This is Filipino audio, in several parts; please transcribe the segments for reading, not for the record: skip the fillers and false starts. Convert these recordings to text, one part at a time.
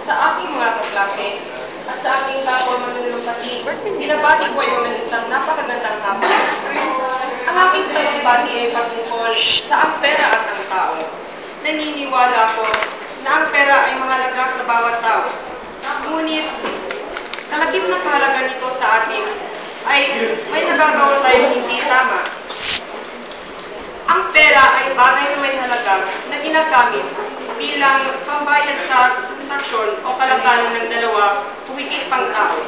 Sa aking mga kaklase at sa aking kapwa manunungkati, binabati ko kayo ng isang napakagandang hapon. Ang aking talumpati ay patungkol sa ang pera at ang tao. Naniniwala ko na ang pera ay mahalaga sa bawat tao. Ngunit, kalakip ng kahalaga nito sa atin ay may nagagawa tayong hindi tama. Ang pera ay bagay na may halaga na ginagamit bilang pambayad sa transaksyon o kalakalan ng dalawa o higit pang tao.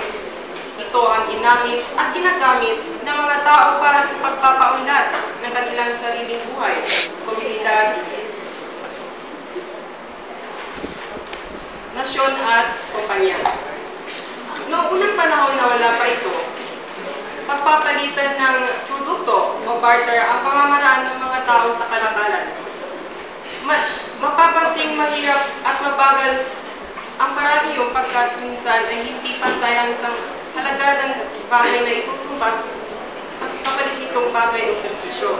Ito ang ginamit at ginagamit ng mga tao para sa pagpapaunlad ng kanilang sariling buhay, komunidad, nasyon at kumpanya. Noong unang panahon na wala pa ito, pagpapalitan ng produkto o barter ang pamamaraan ng mga tao sa kalakalan. Mapapansing mahirap at mabagal ang parahiyong pagkat minsan ay hindi pantay ang isang halaga ng bagay na itutumbas sa kapalit nitong bagay o serbisyo.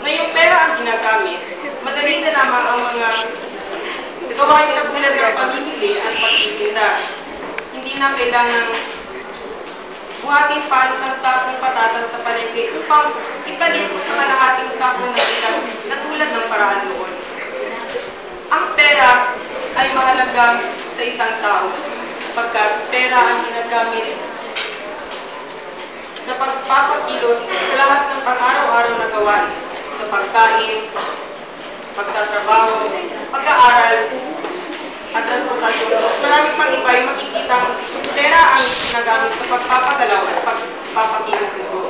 Ngayong pera ang ginagamit, madali na lamang ang mga gawain katulad ng pamimili at pagtitinda. Hindi na kailangang buhatin pa isang sakong patatas sa palengke upang ipalit sa kalahating sako ng bigas na tulad ng paraan noon. Ang pera ay mahalaga sa isang tao pagkat pera ang ginagamit sa pagpapakilos sa lahat ng pang-araw-araw na gawain, sa pagkain, pagtatrabaho, pag-aaral, at transportasyon. Marami pang iba ay makikitang pera ang ginagamit sa pagpapagalaw at pagpapakilos nito.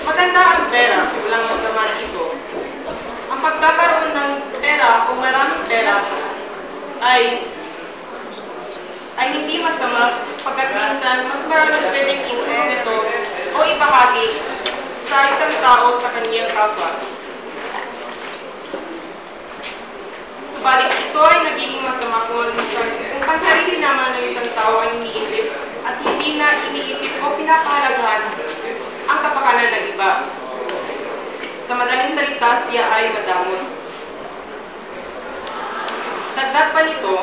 Maganda ang pera, walang masama dito. Ang pagkakaroon ng pera o maraming pera ay hindi masama pagkat minsan mas maraming pwedeng iulong ito o ibahagi sa isang tao sa kaniyang kapwa. Subalit ito ay nagiging masama kung pansarili naman ng isang tao ay iniisip at hindi na iniisip o pinapahalagahan ang kapakanan ng iba. Sa madaling salita, siya ay madamot. Dagdag pa nito,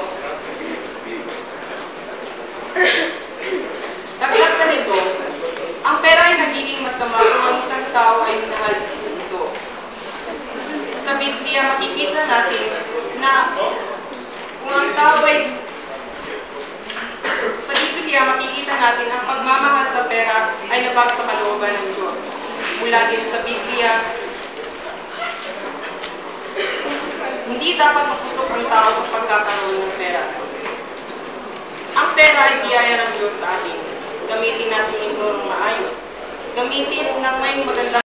ang pera ay nagiging masama kung ang isang tao ay minahal nito. Sa Biblia, makikita natin na kung ang tao ay sa Biblia, makikita natin ang pagmamahal sa pera ay labag sa kalooban ng Diyos. Mula din sa Biblia, hindi dapat mapusok ang tao sa pagkakaroon ng pera. Ang pera ay biyaya ng Diyos sa atin. Gamitin natin ito ng maayos. Gamitin ng may magandang